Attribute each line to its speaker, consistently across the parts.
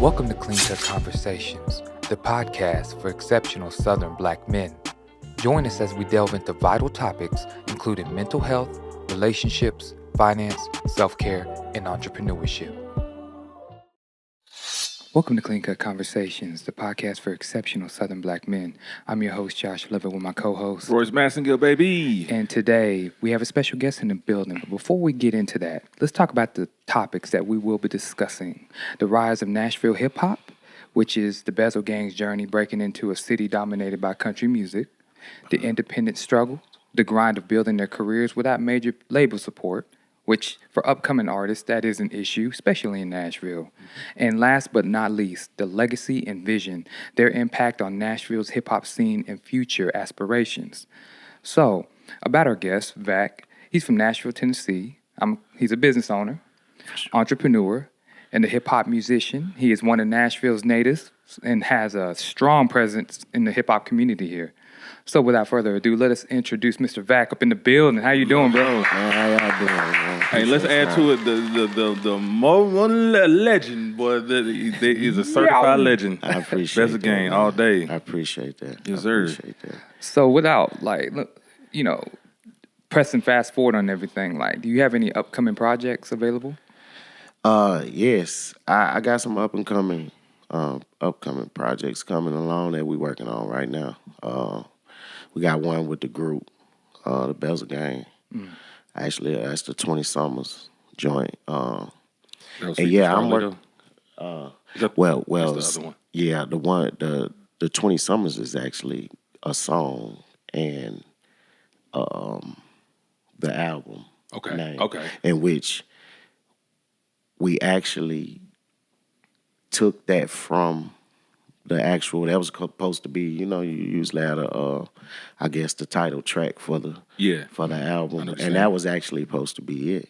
Speaker 1: Welcome to Clean Cut Conversations, the podcast for exceptional Southern Black men. Join us as we delve into vital topics, including mental health, relationships, finance, self-care, and entrepreneurship. Welcome to Clean Cut Conversations, the podcast for exceptional Southern Black men. I'm your host, Josh Liver, with my co-host,
Speaker 2: Royce Massengill, baby.
Speaker 1: And today, we have a special guest in the building. But before we get into that, let's talk about the topics that we will be discussing. The rise of Nashville Hip Hop, which is the Bezzeled Gang's journey breaking into a city dominated by country music. The independent struggle, the grind of building their careers without major label support, which for upcoming artists, that is an issue, especially in Nashville. And last but not least, the legacy and vision, their impact on Nashville's hip-hop scene and future aspirations. So, about our guest, Vac, he's from Nashville, Tennessee. He's a business owner, entrepreneur, and a hip-hop musician. He is one of Nashville's natives and has a strong presence in the hip-hop community here. So without further ado, let us introduce Mr. Vac up in the building. How you doing, bro?
Speaker 3: How y'all doing, man?
Speaker 2: Hey, let's add to it the one legend, boy. He's a certified legend.
Speaker 3: I appreciate
Speaker 2: Bezzeled
Speaker 3: that.
Speaker 2: Gang all day.
Speaker 3: I appreciate that.
Speaker 2: Yes, sir.
Speaker 3: I appreciate that.
Speaker 1: So without, pressing fast forward on everything, do you have any upcoming projects available?
Speaker 3: Yes. I got some upcoming projects coming along that we're working on right now. We got one with the group, the Bezzeled Gang. Actually, that's the 20 Summers joint. And yeah, I'm working.
Speaker 2: Well,
Speaker 3: The other one. Yeah, the 20 Summers is actually a song and the album name.
Speaker 2: Okay.
Speaker 3: In which we actually took that from the actual, that was supposed to be, you usually had I guess the title track for the album. And that was actually supposed to be it.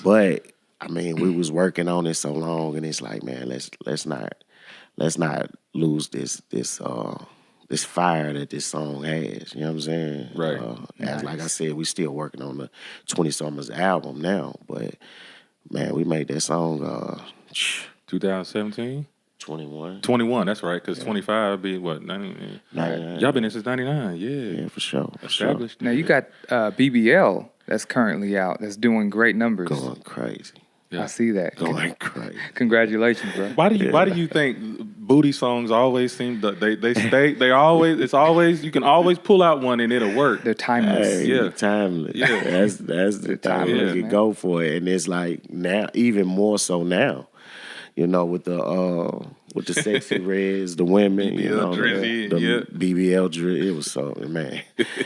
Speaker 3: But I mean, we was working on it so long, and it's like, man, let's not lose this fire that this song has. You know what I'm saying?
Speaker 2: Right.
Speaker 3: As like I said, we still working on the 20 Summers album now, but man, we made that song
Speaker 2: 2017?
Speaker 3: 21.
Speaker 2: 21, that's right, because 25 be what, 90?
Speaker 3: 99.
Speaker 2: Y'all been in since 99, yeah.
Speaker 3: Yeah, for sure.
Speaker 2: Established.
Speaker 1: Now, you got BBL that's currently out that's doing great numbers.
Speaker 3: Going crazy.
Speaker 2: Yeah.
Speaker 1: I see that.
Speaker 3: Going crazy.
Speaker 1: Congratulations, bro.
Speaker 2: Why do you think booty songs always seem it's always you can always pull out one and it'll work.
Speaker 1: They're timeless.
Speaker 3: Hey,
Speaker 2: Yeah.
Speaker 3: timeless.
Speaker 2: Yeah.
Speaker 3: That's the time
Speaker 1: timeless,
Speaker 3: we
Speaker 1: man.
Speaker 3: go for it. And it's like now, even more so now, with the sexy reds, the women,
Speaker 2: BBL Drizzy,
Speaker 3: the BBL Drizzy. It was so, man.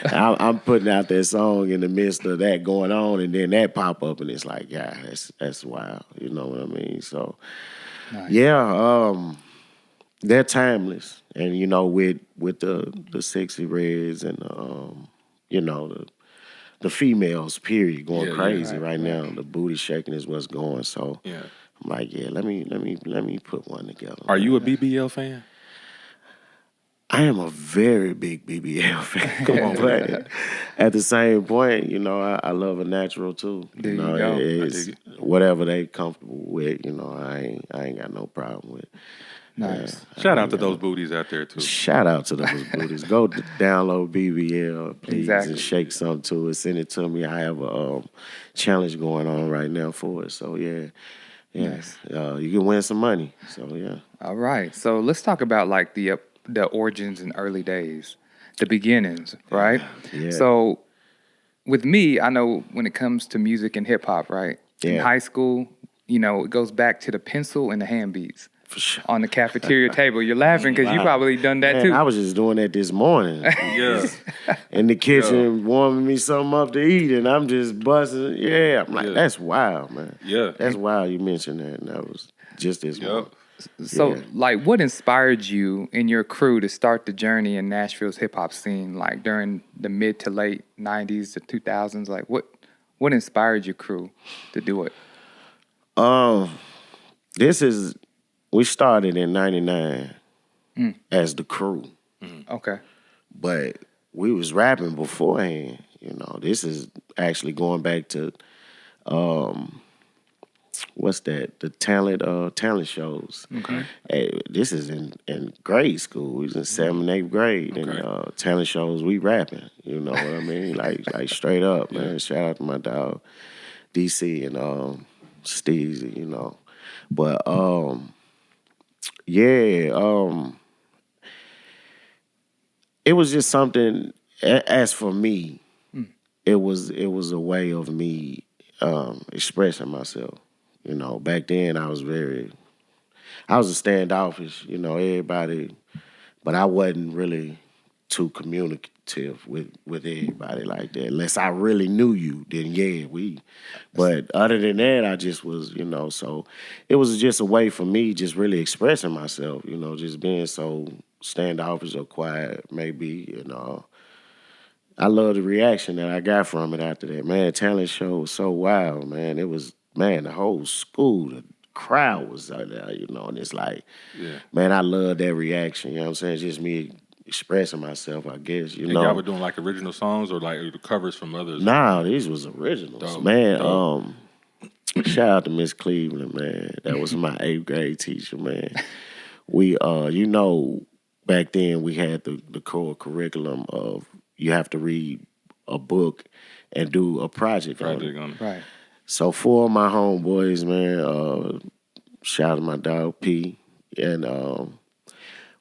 Speaker 3: I'm putting out that song in the midst of that going on, and then that pop up, and it's like, yeah, that's wild. You know what I mean? So,
Speaker 1: Nice.
Speaker 3: yeah, they're timeless, and with the sexy reds and the females, period, going crazy right now. The booty shaking is what's going. So
Speaker 2: Yeah.
Speaker 3: I'm like, yeah, let me put one together.
Speaker 2: Are you a BBL fan?
Speaker 3: I am a very big BBL fan. Come on, but at the same point, I love a natural too.
Speaker 1: There you go.
Speaker 3: It's
Speaker 2: I dig
Speaker 3: whatever they comfortable with. I ain't got no problem with.
Speaker 1: Nice.
Speaker 2: Shout out to those booties out there too.
Speaker 3: Shout out to those booties. Go download BBL, please,
Speaker 1: Exactly.
Speaker 3: and shake something to it. Send it to me. I have a challenge going on right now for it. So, yeah.
Speaker 1: Nice.
Speaker 3: You can win some money. So, yeah.
Speaker 1: All right. So let's talk about the origins and early days, the beginnings, right?
Speaker 3: Yeah.
Speaker 1: So with me, I know when it comes to music and hip hop, right? In
Speaker 3: Yeah.
Speaker 1: high school, it goes back to the pencil and the hand beats
Speaker 3: For sure.
Speaker 1: on the cafeteria table. You're laughing because you
Speaker 3: Wow.
Speaker 1: probably done that
Speaker 3: Man,
Speaker 1: too.
Speaker 3: I was just doing that this morning.
Speaker 2: Yeah.
Speaker 3: In the kitchen, warming me something up to eat, and I'm just buzzing. Yeah, I'm like,
Speaker 2: Yeah.
Speaker 3: that's wild, man.
Speaker 2: Yeah.
Speaker 3: That's wild you mentioned that, and that was just this morning.
Speaker 1: So,
Speaker 3: Yeah.
Speaker 1: what inspired you and your crew to start the journey in Nashville's hip hop scene, during the mid to late 90s to 2000s? What inspired your crew to do it?
Speaker 3: We started in 99 as the crew,
Speaker 1: Okay.
Speaker 3: but we was rapping beforehand. This is actually going back to what's that? The talent shows.
Speaker 2: Okay.
Speaker 3: This is in grade school. We was in 7th and 8th grade,
Speaker 2: Okay.
Speaker 3: and talent shows we rapping. You know what I mean? like straight up, man. Shout out to my dog DC and Steezy, you know. But it was just something. As for me, it was a way of me expressing myself. You know, back then I was a standoffish. You know, everybody, but I wasn't really too communicative with everybody like that. Unless I really knew you, then yeah, But other than that, I just was, you know. So it was just a way for me just really expressing myself. You know, just being so standoffish or quiet, maybe. You know, I love the reaction that I got from it after that. Man, talent show was so wild, man. It was, man, the whole school, the crowd was out there, you know, and it's like, man, I love that reaction, you know what I'm saying? It's just me expressing myself, I guess, you
Speaker 2: And
Speaker 3: know.
Speaker 2: y'all were doing like original songs or like the covers from others?
Speaker 3: Nah, these was originals,
Speaker 2: Dope,
Speaker 3: man.
Speaker 2: dope.
Speaker 3: Shout out to Miss Cleveland, man. That was my 8th grade teacher, man. We, you know, back then we had the core curriculum of you have to read a book and do a project on it.
Speaker 1: Right.
Speaker 3: So 4 of my homeboys, man, shout out to my dog P, and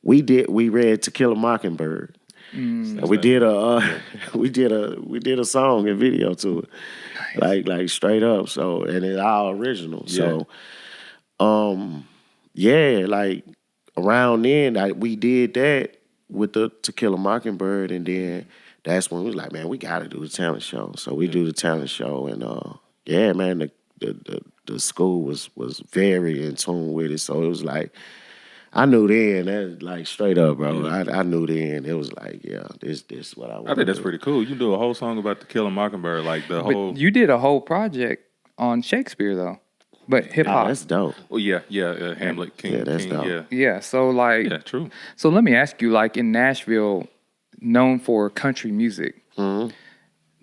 Speaker 3: we read To Kill a Mockingbird. And we did a song and video to it. Nice. Like straight up. So, and it's all original.
Speaker 2: Yeah.
Speaker 3: So like around then we did that with the To Kill a Mockingbird, and then that's when we was like, man, we gotta do the talent show. So we do the talent show, and yeah, man, the school was very in tune with it. So it was like, I knew then, that like straight up, bro. I knew then. It was like, yeah, this what I want.
Speaker 2: I think that's pretty cool. You do a whole song about To Kill a Mockingbird, like the whole.
Speaker 1: You did a whole project on Shakespeare though, but hip hop.
Speaker 3: That's dope.
Speaker 2: Oh yeah, Hamlet, King.
Speaker 3: Yeah, that's
Speaker 2: King,
Speaker 3: dope.
Speaker 2: yeah.
Speaker 1: Yeah, so like,
Speaker 2: Yeah, true.
Speaker 1: So let me ask you, like in Nashville, known for country music, that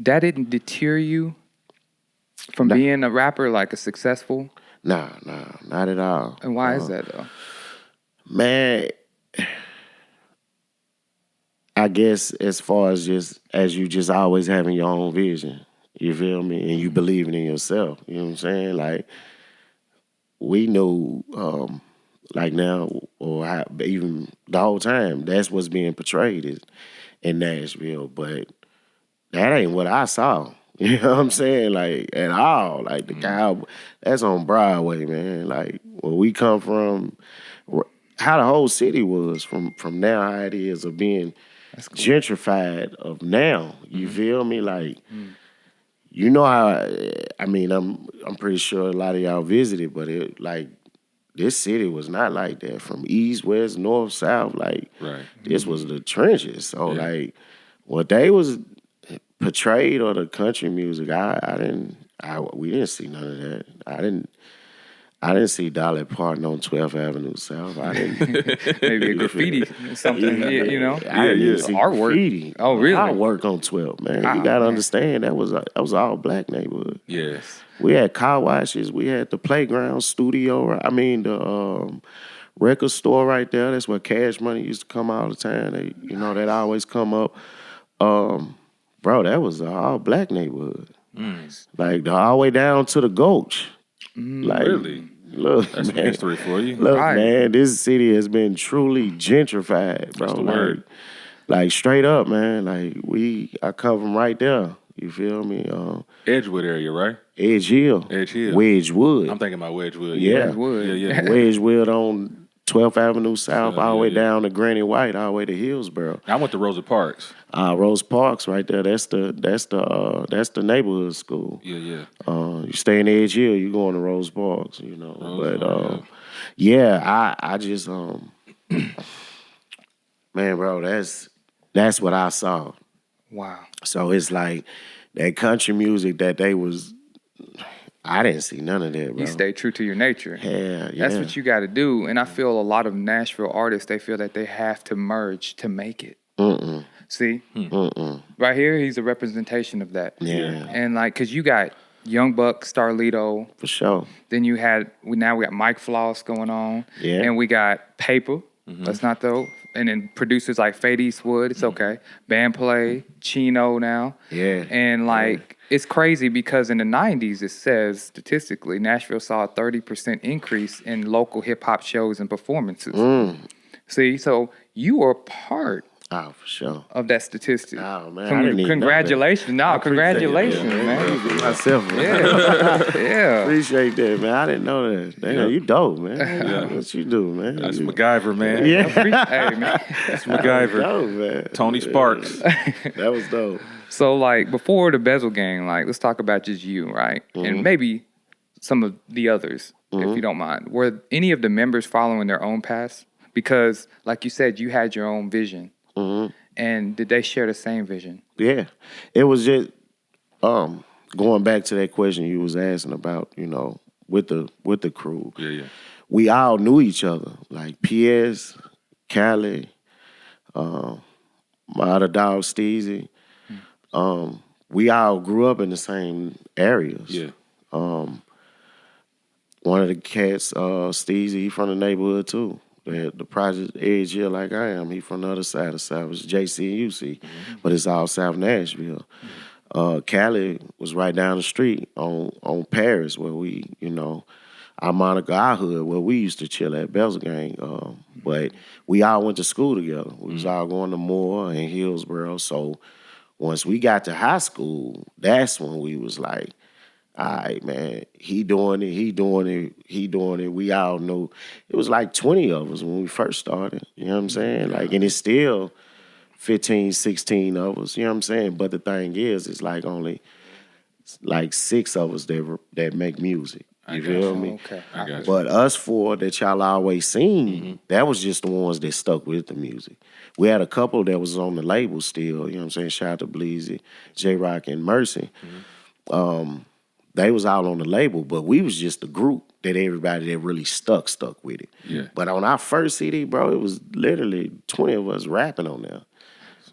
Speaker 1: didn't deter you from being a rapper, like a successful?
Speaker 3: Nah, not at all.
Speaker 1: And why is that though?
Speaker 3: Man, I guess as far as you just always having your own vision, you feel me, and you believing in yourself. You know what I'm saying? Like we knew, like now or even the whole time, that's what's being portrayed in Nashville, but that ain't what I saw. You know what I'm saying? Like at all. Like the guy that's on Broadway, man. Like where we come from. How the whole city was from now, how it is of being gentrified of now. You feel me? Like, you know how, I mean, I'm pretty sure a lot of y'all visited, but it like, this city was not like that. From east, west, north, south, like, this was the trenches. So, like, what they was portrayed or the country music, we didn't see none of that. I didn't see Dolly Parton on 12th Avenue South. I didn't.
Speaker 1: Maybe a graffiti or something, you know?
Speaker 3: I didn't see
Speaker 1: artwork.
Speaker 3: Graffiti.
Speaker 1: Oh, really?
Speaker 3: Artwork on 12th, man. You gotta understand that was all black neighborhood.
Speaker 2: Yes.
Speaker 3: We had car washes. We had the playground, studio. I mean the record store right there. That's where Cash Money used to come all the time. That always come up. Bro, that was an all black neighborhood. Like all the way down to the Gulch. Like,
Speaker 2: Really?
Speaker 3: Look,
Speaker 2: That's
Speaker 3: man,
Speaker 2: history for you.
Speaker 3: Look, man, this city has been truly gentrified, bro.
Speaker 2: That's the word.
Speaker 3: Like straight up, man. Like I cover them right there. You feel me?
Speaker 2: Edgewood area, right?
Speaker 3: Edge Hill. Wedgewood.
Speaker 2: I'm thinking about Wedgewood.
Speaker 3: Yeah.
Speaker 1: Wedgewood.
Speaker 2: Yeah.
Speaker 3: Wedgewood on 12th Avenue South, all the way down to Granny White, all the way to Hillsborough.
Speaker 2: I went to Rosa Parks.
Speaker 3: Rose Parks right there. That's the neighborhood school.
Speaker 2: Yeah.
Speaker 3: You stay in Edge Hill, you going to Rose Parks, you know. I just man, bro, that's what I saw.
Speaker 1: Wow.
Speaker 3: So it's like that country music that they was. I didn't see none of that, bro.
Speaker 1: You stay true to your nature.
Speaker 3: Yeah.
Speaker 1: That's what you got to do. And I feel a lot of Nashville artists, they feel that they have to merge to make it. See? Right here, he's a representation of that.
Speaker 3: Yeah.
Speaker 1: And like, because you got Young Buck, Starlito.
Speaker 3: For sure.
Speaker 1: Then you had now we got Mike Floss going on.
Speaker 3: Yeah.
Speaker 1: And we got Paper. That's not though. And then producers like Fade Eastwood. It's okay. Bandplay, Chino now.
Speaker 3: Yeah.
Speaker 1: And like it's crazy because in the 90s it says statistically Nashville saw a 30% increase in local hip hop shows and performances. See, so you were part
Speaker 3: Oh, for sure.
Speaker 1: of that statistic.
Speaker 3: Oh, man, I didn't even know that.
Speaker 1: Congratulations. No,
Speaker 2: appreciate it,
Speaker 1: congratulations, man.
Speaker 3: Myself, man.
Speaker 1: Yeah.
Speaker 3: Appreciate that, man. I didn't know that. Damn,
Speaker 2: Yeah.
Speaker 3: you dope, man. What you do, man?
Speaker 2: That's
Speaker 3: you,
Speaker 2: MacGyver, man.
Speaker 3: Yeah.
Speaker 1: Hey, man.
Speaker 2: That's MacGyver.
Speaker 3: dope, man.
Speaker 2: Tony Sparks.
Speaker 3: That was dope.
Speaker 1: So, like, before the Bezzeled Gang, like, let's talk about just you, right? And maybe some of the others, if you don't mind. Were any of the members following their own paths? Because, like you said, you had your own vision. And did they share the same vision?
Speaker 3: Yeah. It was just going back to that question you was asking about, you know, with the crew.
Speaker 2: Yeah.
Speaker 3: We all knew each other. Like PS, Cali, my other dog Steezy. We all grew up in the same areas.
Speaker 2: Yeah.
Speaker 3: One of the cats, Steezy, he from the neighborhood too. The project edge here like I am. He from the other side of South. It's JC and UC, but it's all South Nashville. Cali was right down the street on Paris where we, you know, our Monica, our hood, where we used to chill at Bezzeled Gang. But we all went to school together. We was all going to Moore and Hillsborough. So once we got to high school, that's when we was like, all right, man, he doing it. We all know. It was like 20 of us when we first started. You know what I'm saying? Like, and it's still 15, 16 of us. You know what I'm saying? But the thing is, it's like only like 6 of us that make music. You feel me?
Speaker 1: Okay.
Speaker 2: I got you.
Speaker 3: But us 4 that y'all always seen, that was just the ones that stuck with the music. We had a couple that was on the label still. You know what I'm saying? Shout out to Bleezy, J-Rock, and Mercy. They was all on the label, but we was just the group that everybody that really stuck with it.
Speaker 2: Yeah.
Speaker 3: But on our first CD, bro, it was literally 20 of us rapping on there.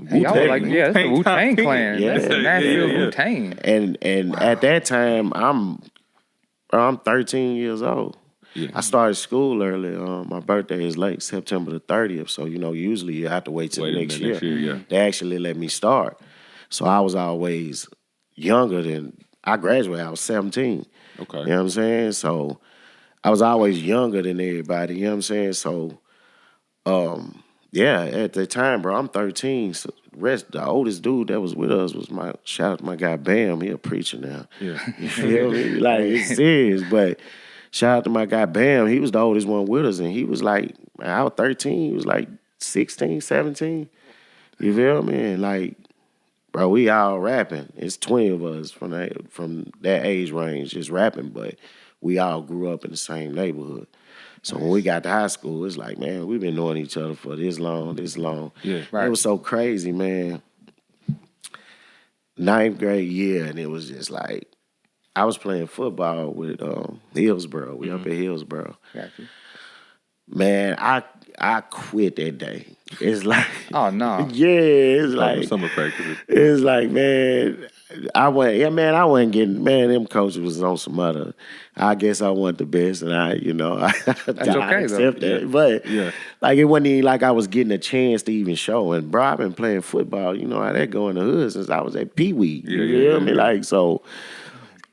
Speaker 1: Hey, y'all were like, yeah, that's the Wu-Tang clan.
Speaker 3: Yeah.
Speaker 1: That's the Nashville
Speaker 2: Yeah.
Speaker 1: Wu-Tang.
Speaker 3: And at that time, I'm 13 years old.
Speaker 2: Yeah.
Speaker 3: I started school early. My birthday is late, September the 30th. So, you know, usually you have to wait till the next year.
Speaker 2: Yeah.
Speaker 3: They actually let me start. So I was always younger than, I graduated, I was 17.
Speaker 2: Okay.
Speaker 3: You know what I'm saying? So I was always younger than everybody, you know what I'm saying? So, yeah, at the time, bro, I'm 13. So the oldest dude that was with us was shout out to my guy Bam. He a preacher now.
Speaker 2: Yeah.
Speaker 3: You feel me? Like, it's serious, but shout out to my guy Bam. He was the oldest one with us, and he was like, I was 13. He was like 16, 17. You feel me? And like, bro, we all rapping. It's 20 of us from that age range just rapping, but we all grew up in the same neighborhood. So when we got to high school, it's like, man, we've been knowing each other for this long.
Speaker 2: Yeah.
Speaker 1: Right.
Speaker 3: It was so crazy, man. 9th grade year, and it was just like, I was playing football with Hillsborough. We up at Hillsborough.
Speaker 1: Got you.
Speaker 3: Man, I quit that day. It's like,
Speaker 1: Oh, no.
Speaker 3: yeah, it's like,
Speaker 2: Summer practices.
Speaker 3: it's like, man, I wasn't getting, man, them coaches was on some other, I guess I wasn't the best, and I
Speaker 1: okay,
Speaker 3: I accept
Speaker 1: though.
Speaker 3: that. But,
Speaker 2: Yeah.
Speaker 3: like, it wasn't even like I was getting a chance to even show. And, bro, I've been playing football, you know how that go in the hood since I was at Pee Wee. You feel me? Like, so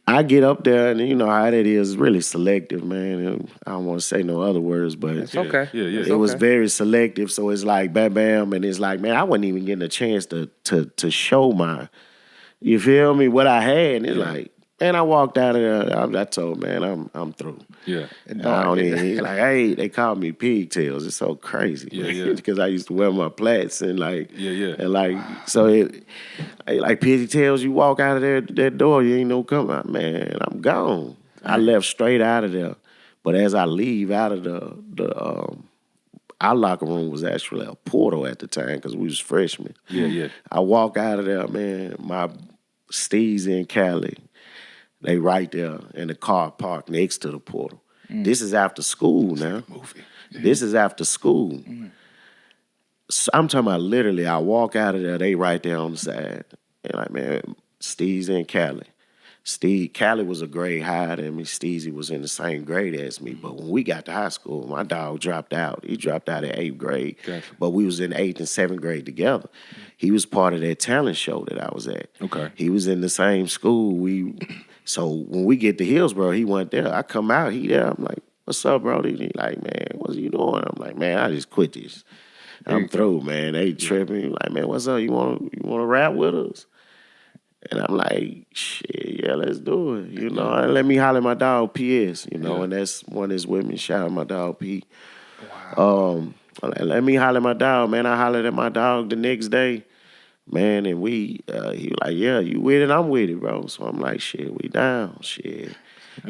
Speaker 3: I get up there, and you know how that is, really selective, man. And I don't want to say no other words, but
Speaker 1: It's okay.
Speaker 2: Yeah.
Speaker 1: It's
Speaker 3: it was
Speaker 1: okay.
Speaker 3: very selective. So it's like bam, bam, and it's like, man, I wasn't even getting a chance to show my, you feel me, what I had. And it's like, man, I walked out of there. I told, man, I'm through.
Speaker 2: Yeah.
Speaker 3: I don't even. He's like, hey, they call me pigtails. It's so crazy.
Speaker 2: Yeah.
Speaker 3: Because I used to wear my plaits and like,
Speaker 2: Yeah.
Speaker 3: and like, so it, like pigtails. You walk out of there, that door, you ain't no come out, man. I'm gone. I left straight out of there. But as I leave out of our locker room was actually a portal at the time because we was freshmen.
Speaker 2: Yeah.
Speaker 3: I walk out of there, man. My Steez in Cali. They right there in the car parked next to the portal. This is after school now.
Speaker 2: Movie.
Speaker 3: This is after school. So I'm talking about literally, I walk out of there, they right there on the side. And like, man, Steve's in Cali. Callie was a grade higher than me. Steezy was in the same grade as me. But when we got to high school, my dog dropped out. He dropped out in 8th grade.
Speaker 2: Gotcha.
Speaker 3: But we was in 8th and 7th grade together. He was part of that talent show that I was at.
Speaker 2: Okay.
Speaker 3: He was in the same school. So when we get to Hillsborough, he went there. I come out, he there. I'm like, what's up, bro? He like, man, what's you doing? I'm like, man, I just quit this. I'm through, man. They tripping. Like, man, what's up? You want to rap with us? And I'm like, shit, yeah, let's do it. You know, and let me holler at my dog PS, you know, and that's one that's with me. Shout out my dog P. Wow. Let me holler at my dog, man. I hollered at my dog the next day, man, and he was like, yeah, you with it? I'm with it, bro. So I'm like, shit, we down, shit.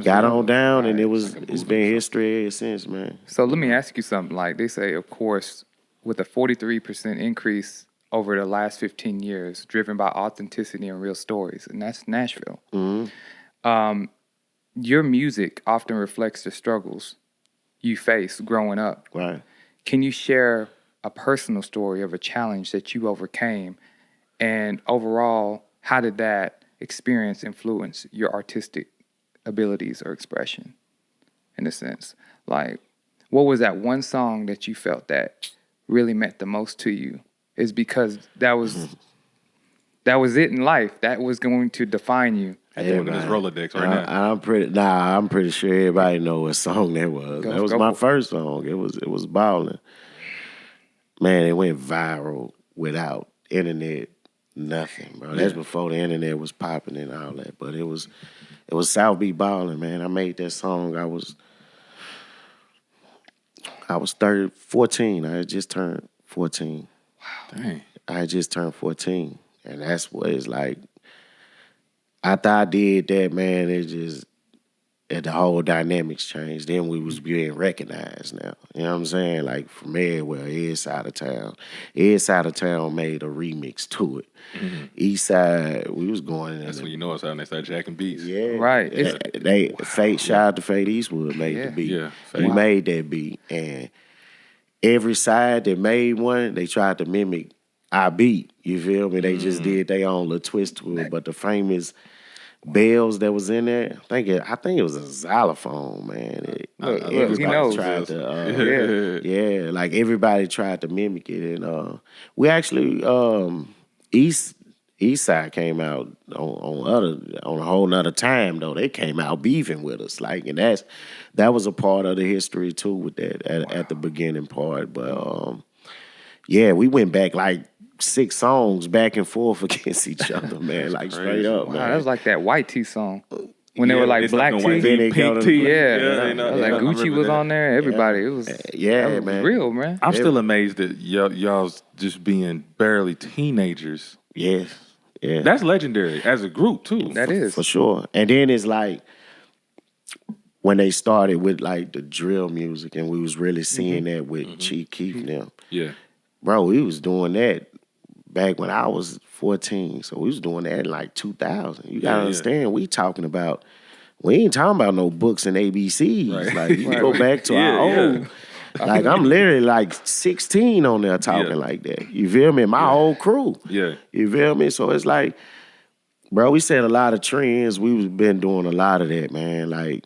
Speaker 3: Got on down, and it's been history ever since, man.
Speaker 1: So let me ask you something. Like they say, of course, with a 43% increase over the last 15 years, driven by authenticity and real stories, and that's Nashville.
Speaker 3: Mm-hmm.
Speaker 1: Your music often reflects the struggles you face growing up.
Speaker 3: Right.
Speaker 1: Can you share a personal story of a challenge that you overcame, and overall, how did that experience influence your artistic abilities or expression, in a sense? Like, what was that one song that you felt that really meant the most to you? Is because that was it in life. That was going to define you.
Speaker 2: I think in his Rolodex right now.
Speaker 3: I'm pretty sure everybody know what song that was. That was my first song. It was Ballin'. Man, it went viral without internet, nothing, bro. That's before the internet was popping and all that. But it was South Beat Ballin', man. I made that song. I was 14. I had just turned 14.
Speaker 2: Wow. Dang.
Speaker 3: I had just turned 14. And that's what it's like. After I did that, man, the whole dynamics changed. Then we was being recognized now. You know what I'm saying? Like from everywhere, every side of town. Every side of town made a remix to it. Mm-hmm. East side, we was going in.
Speaker 2: That's when you know it's out and they start jacking beats.
Speaker 3: Yeah.
Speaker 1: Right.
Speaker 3: Shout out to Fade Eastwood made the beat.
Speaker 2: Yeah.
Speaker 3: He made that beat. And every side that made one, they tried to mimic our beat. You feel me? They just did their own little twist to it. But the famous bells that was in there, I think it was a xylophone, man.
Speaker 1: Everybody
Speaker 3: tried to, like everybody tried to mimic it, and we actually East Side came out on a whole nother time though. They came out beefing with us, like, and that was a part of the history too with that at the beginning part. But we went back like 6 songs back and forth against each other, man. Like straight up, man.
Speaker 1: That was like that White Tee song. When they were like Black Tee,
Speaker 2: Pink Tee.
Speaker 1: Like Gucci was on there. Everybody, it was man. Was real, man.
Speaker 2: I'm still amazed that y'all's just being barely teenagers.
Speaker 3: Yeah.
Speaker 2: That's legendary as a group too.
Speaker 1: That is
Speaker 3: for sure. And then it's like when they started with like the drill music, and we was really seeing that with Chief Keef now. Yeah, bro, we was doing that back when I was 14. So we was doing that in like 2000. You gotta understand, we ain't talking about no books and ABCs. Right. Like you go back to our old. Like I'm literally like 16 on there talking like that. You feel me? My whole crew. Yeah. You feel me? So it's like, bro, we set a lot of trends. We've been doing a lot of that, man. Like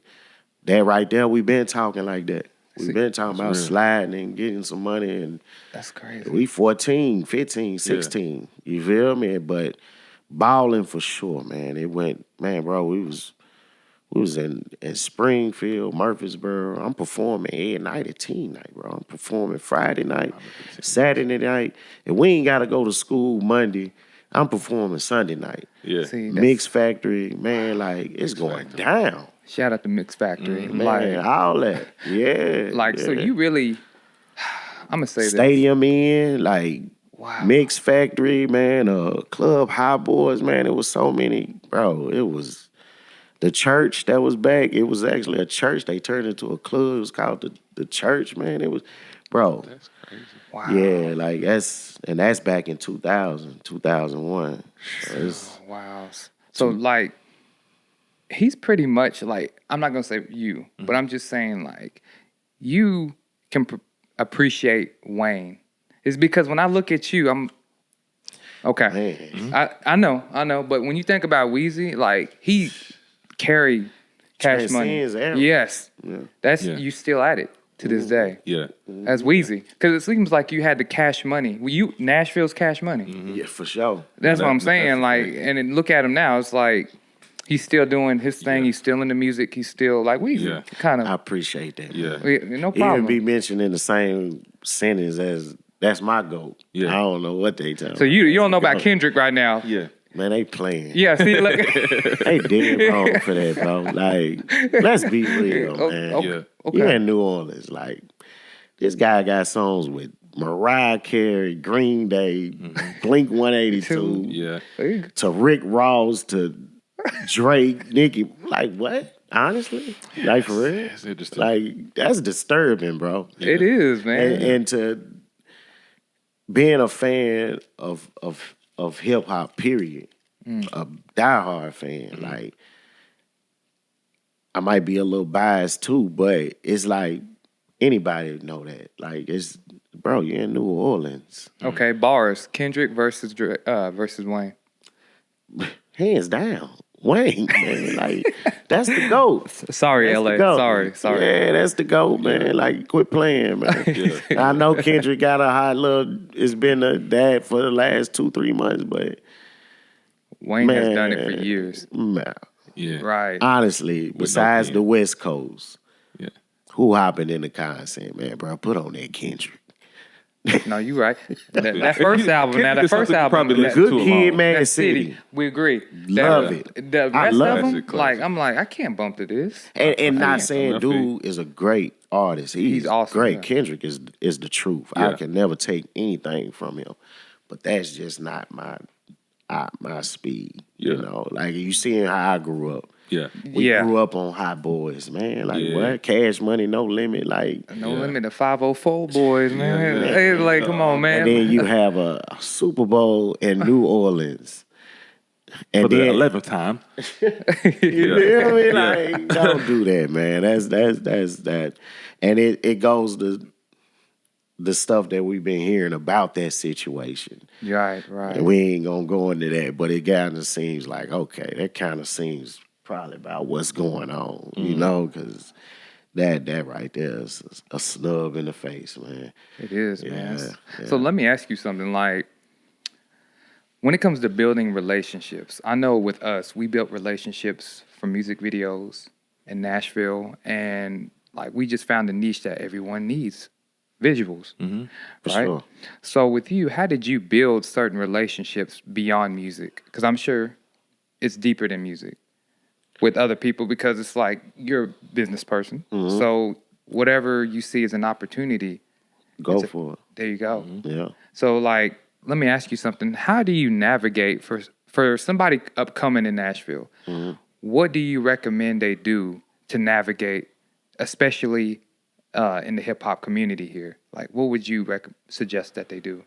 Speaker 3: that right there, we've been talking like that. We've been talking about sliding and getting some money, and
Speaker 1: that's crazy.
Speaker 3: We 14, 15, 16. You feel me? But balling for sure, man. It went, man, bro, we was in Springfield, Murfreesboro. I'm performing every night at teen night, bro. I'm performing Friday night, Saturday night. And we ain't gotta go to school Monday. I'm performing Sunday night. Yeah. See, Mix Factory, man, like it's going down.
Speaker 1: Shout out to Mix Factory.
Speaker 3: Man, all that. Yeah.
Speaker 1: So you really, I'm going to say
Speaker 3: Stadium Inn, like Mix Factory, man, Club High Boys, man. It was so many, bro. It was the church that was back. It was actually a church. They turned into a club. It was called the church, man. It was, bro. That's crazy. Wow. Yeah, like that's back in 2000, 2001.
Speaker 1: Wow. So like, he's pretty much like, I'm not going to say you, but I'm just saying like, you can appreciate Wayne. It's because when I look at you, Okay.
Speaker 3: Man.
Speaker 1: I know. But when you think about Weezy, like he carried Cash Money.
Speaker 3: Transcends era.
Speaker 1: Yes.
Speaker 3: Yeah.
Speaker 1: That's
Speaker 2: Yeah.
Speaker 1: you still at it to this day.
Speaker 2: Yeah.
Speaker 1: That's Weezy. Because it seems like you had the Cash Money. Nashville's Cash Money.
Speaker 3: Yeah, for sure.
Speaker 1: That's what I'm
Speaker 2: That's
Speaker 1: saying.
Speaker 2: a
Speaker 1: Like,
Speaker 2: fact.
Speaker 1: and then look at him now. It's like he's still doing his thing.
Speaker 2: Yeah.
Speaker 1: He's still in the music. He's still like Weezy.
Speaker 2: Yeah.
Speaker 1: Kind
Speaker 3: I
Speaker 1: of.
Speaker 3: appreciate that.
Speaker 2: Yeah.
Speaker 1: No
Speaker 3: Even
Speaker 1: problem.
Speaker 3: be mentioned in the same sentence as that's my goat.
Speaker 2: Yeah.
Speaker 3: I don't know what they tell
Speaker 1: So you don't know about Kendrick right now.
Speaker 2: Yeah.
Speaker 3: Man, they playing.
Speaker 1: Yeah, see, look.
Speaker 3: They dead wrong for that, bro. Like, let's be real, man.
Speaker 1: Okay.
Speaker 2: Yeah.
Speaker 1: Okay.
Speaker 3: You in New Orleans, like, this guy got songs with Mariah Carey, Green Day, Blink 182,
Speaker 2: Yeah.
Speaker 3: to Rick Ross, to Drake, Nicki. Like, what? Honestly? Like, for real?
Speaker 2: That's interesting.
Speaker 3: Like, that's disturbing, bro.
Speaker 1: It is, man.
Speaker 3: And to being a fan of hip hop, period, a diehard fan, like I might be a little biased too, but it's like anybody would know that. Like it's bro, you're in New Orleans.
Speaker 1: Okay, bars. Kendrick versus Wayne.
Speaker 3: Hands down. Wayne, man. Like, that's the GOAT.
Speaker 1: Sorry,
Speaker 3: That's
Speaker 1: LA.
Speaker 3: the GOAT.
Speaker 1: Sorry.
Speaker 3: Yeah, that's the GOAT, man. Like, quit playing, man. I know Kendrick got a hot little, it's been a dad for the last 2-3 months, but
Speaker 1: Wayne
Speaker 3: man,
Speaker 1: has done it for years.
Speaker 3: man,
Speaker 2: Yeah.
Speaker 1: Right.
Speaker 3: honestly, besides
Speaker 2: pen.
Speaker 3: the West Coast,
Speaker 2: Yeah.
Speaker 3: who hopping in the car and saying, man, bro, put on that Kendrick.
Speaker 1: No, you right. That first album. Now, that
Speaker 2: Kendrick is
Speaker 1: first
Speaker 2: something you
Speaker 1: album.
Speaker 2: probably
Speaker 1: that-
Speaker 2: listen
Speaker 3: Good
Speaker 2: to him
Speaker 3: Kid,
Speaker 2: on.
Speaker 3: Mad
Speaker 1: that
Speaker 3: City.
Speaker 1: We agree.
Speaker 3: Love
Speaker 1: That-
Speaker 3: it.
Speaker 1: The
Speaker 3: I
Speaker 1: rest
Speaker 3: love
Speaker 1: of them,
Speaker 2: it.
Speaker 1: like, I'm like, I can't bump to this.
Speaker 3: And not
Speaker 1: can't.
Speaker 3: saying
Speaker 2: I feel you.
Speaker 3: dude is a great artist. He's
Speaker 1: awesome,
Speaker 3: great.
Speaker 1: yeah.
Speaker 3: Kendrick is the truth. I
Speaker 2: Yeah.
Speaker 3: can never take anything from him. But that's just not my speed. You
Speaker 2: Yeah.
Speaker 3: know, like you seeing how I grew up.
Speaker 2: Yeah.
Speaker 3: We
Speaker 1: Yeah.
Speaker 3: grew up on Hot Boys, man. Like
Speaker 2: Yeah.
Speaker 3: what? Cash Money, No Limit. Like,
Speaker 1: No
Speaker 2: Yeah.
Speaker 1: limit to 504 boys, man.
Speaker 2: yeah.
Speaker 1: Hey, like, come on, man.
Speaker 3: and then you have a Super Bowl in New Orleans. And
Speaker 2: For the
Speaker 3: then
Speaker 2: 11th time.
Speaker 3: you feel me? Like, don't do that, man. That's that. And it goes to the stuff that we've been hearing about that situation.
Speaker 1: Right.
Speaker 3: And we ain't gonna go into that, but it kind of seems like, okay, that kind of seems probably about what's going on, you know, because that right there is a snub in the face, man.
Speaker 1: It is, man.
Speaker 3: Yeah.
Speaker 1: So let me ask you something. Like, when it comes to building relationships, I know with us, we built relationships for music videos in Nashville, and like we just found a niche that everyone needs, visuals,
Speaker 3: For
Speaker 1: right?
Speaker 3: sure.
Speaker 1: So with you, how did you build certain relationships beyond music? Because I'm sure it's deeper than music with other people, because it's like you're a business person. So whatever you see as an opportunity,
Speaker 3: Go for it.
Speaker 1: there you go.
Speaker 3: Yeah.
Speaker 1: So, like, let me ask you something. How do you navigate for somebody upcoming in Nashville? What do you recommend they do to navigate, especially in the hip hop community here? Like, what would you suggest that they do?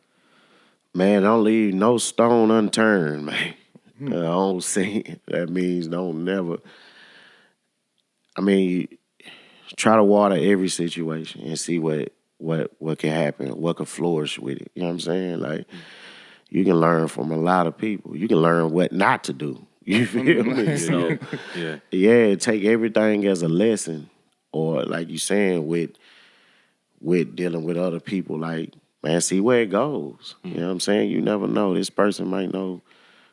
Speaker 3: Man, don't leave no stone unturned, man. I don't see that means don't never. I mean, try to water every situation and see what can happen, what can flourish with it. You know what I'm saying? Like, you can learn from a lot of people. You can learn what not to do. You feel me? So,
Speaker 2: Yeah.
Speaker 3: take everything as a lesson, or like you saying with dealing with other people. Like, man, see where it goes. You know what I'm saying? You never know. This person might know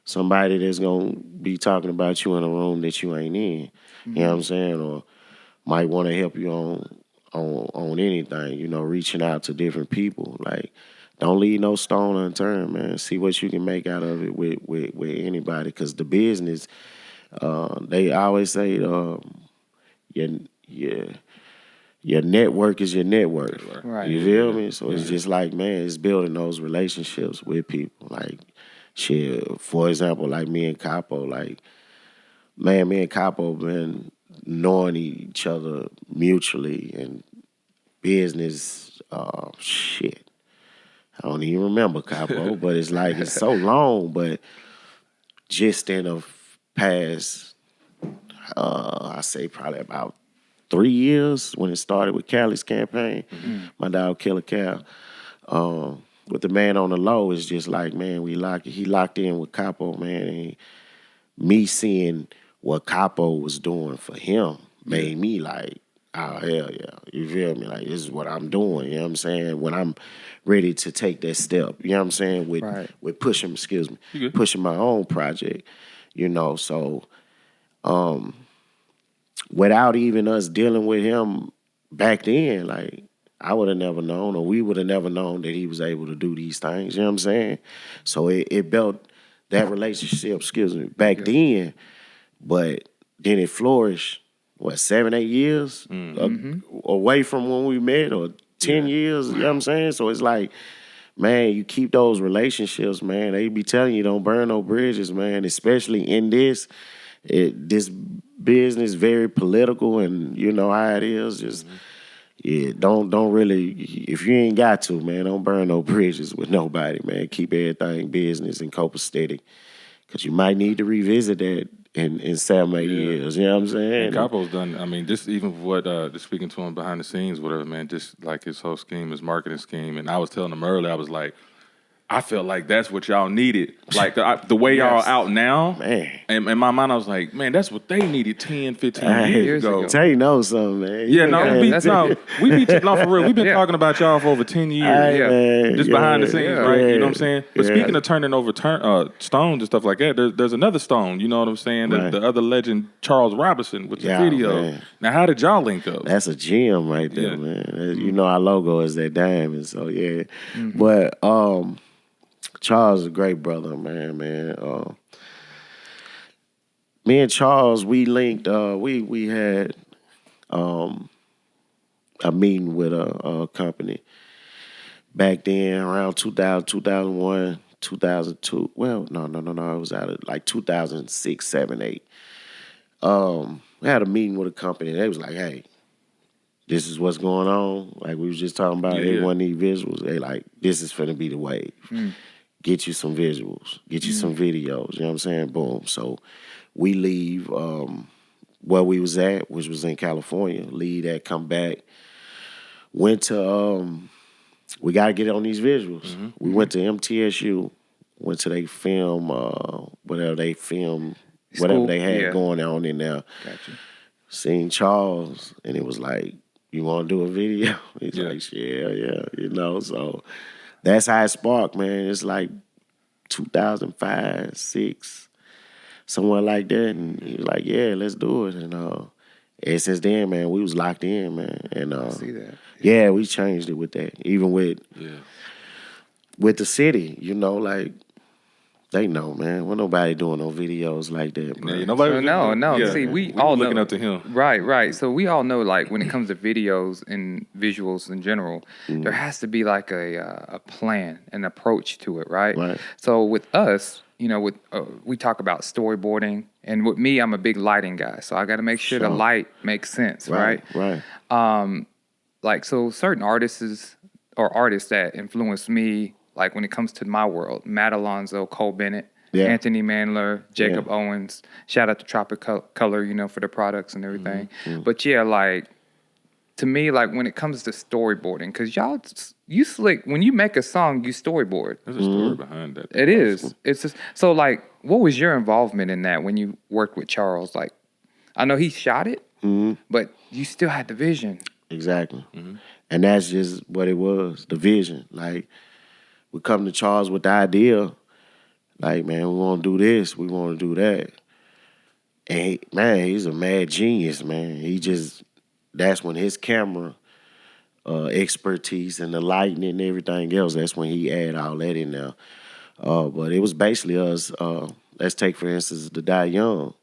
Speaker 3: somebody that's gonna be talking about you in a room that you ain't in. You know what I'm saying? Or might want to help you on anything, you know, reaching out to different people. Like, don't leave no stone unturned, man. See what you can make out of it with anybody. Because the business, they always say, your network is your network.
Speaker 1: Right.
Speaker 3: You feel me? So it's just like, man, it's building those relationships with people. Like, shit, for example, like me and Capo, like, man, me and Capo been knowing each other mutually and business, shit. I don't even remember Capo, but it's like, it's so long, but just in the past, I say probably about 3 years when it started with Cali's campaign, my dog Killer Cal, with the man on the low, it's just like, man, he locked in with Capo, man. And me seeing what Capo was doing for him made me like, oh, hell yeah. You feel me? Like, this is what I'm doing, you know what I'm saying? When I'm ready to take that step, you know what I'm saying? With pushing, pushing my own project, you know. So without even us dealing with him back then, like, I would have never known, or we would have never known that he was able to do these things, you know what I'm saying? So it built that relationship, back then, but then it flourished, 7, 8 years away from when we met, or 10 years, you know what I'm saying? So it's like, man, you keep those relationships, man. They be telling you don't burn no bridges, man, especially in this business, very political, and you know how it is, just don't really, if you ain't got to, man, don't burn no bridges with nobody, man. Keep everything business and copacetic, because you might need to revisit that in 7, 8 years. You know what I'm saying?
Speaker 2: And Capo's done. I mean, just even what just speaking to him behind the scenes, whatever, man. Just like his whole scheme, his marketing scheme. And I was telling him earlier, I was like, I felt like that's what y'all needed. Like the way y'all out now.
Speaker 3: Man.
Speaker 2: And in my mind, I was like, man, that's what they needed 10, 15 years ago.
Speaker 3: Tay knows something, man.
Speaker 2: Yeah, we be for real. We've been talking about y'all for over 10 years.
Speaker 3: Man,
Speaker 2: just behind the scenes, right? You know what I'm saying? But speaking of turning over stones and stuff like that, there's another stone, you know what I'm saying?
Speaker 3: Right.
Speaker 2: The other legend, Charles Robinson, with the video. Man. Now, how did y'all link up?
Speaker 3: That's a gem right there, man. You know our logo is that diamond, so yeah. But Charles is a great brother, man. Me and Charles, we linked. We had a meeting with a company back then around 2000, 2001, 2002. Well, no. It was out of like 2006, 7, 8. We had a meeting with a company. They was like, hey, this is what's going on. Like we was just talking about, everyone need visuals. They like, this is finna be the wave. Get you some visuals. Get you some videos. You know what I'm saying? Boom. So we leave where we was at, which was in California. Leave that, come back. Went to, we got to get on these visuals. We went to MTSU. Went to they film, whatever they had going on in there.
Speaker 1: Gotcha.
Speaker 3: Seen Charles, and it was like, you want to do a video? He's like, yeah, you know. So that's how it sparked, man. It's like 2005, 6, somewhere like that. And he was like, yeah, let's do it. And since then, man, we was locked in, man. And
Speaker 1: I see that.
Speaker 3: Yeah, we changed it with that. Even with the city, you know, like, they know, man. Well, nobody doing no videos like that, man.
Speaker 2: Yeah, nobody
Speaker 1: no.
Speaker 2: Yeah.
Speaker 1: See, we all
Speaker 2: looking
Speaker 1: know,
Speaker 2: up to him.
Speaker 1: Right. So we all know, like, when it comes to videos and visuals in general, there has to be like a plan, an approach to it, right?
Speaker 3: Right.
Speaker 1: So with us, you know, we talk about storyboarding, and with me, I'm a big lighting guy, so I got to make sure the light makes sense, right?
Speaker 3: Right.
Speaker 1: Like, so certain artists that influence me, like when it comes to my world, Matt Alonzo, Cole Bennett, Anthony Mandler, Jacob Owens. Shout out to Tropic Color, you know, for the products and everything. But yeah, like, to me, like, when it comes to storyboarding, because you slick, when you make a song, you storyboard.
Speaker 2: There's a story behind that.
Speaker 1: It is. It's just, so, like, what was your involvement in that when you worked with Charles? Like, I know he shot it, but you still had the vision.
Speaker 3: Exactly. And that's just what it was, the vision. Like, we come to Charles with the idea, like, man, we want to do this, we want to do that. And, he's a mad genius, man. That's when his camera expertise and the lighting and everything else, that's when he add all that in there. But it was basically us, let's take, for instance, the Die Young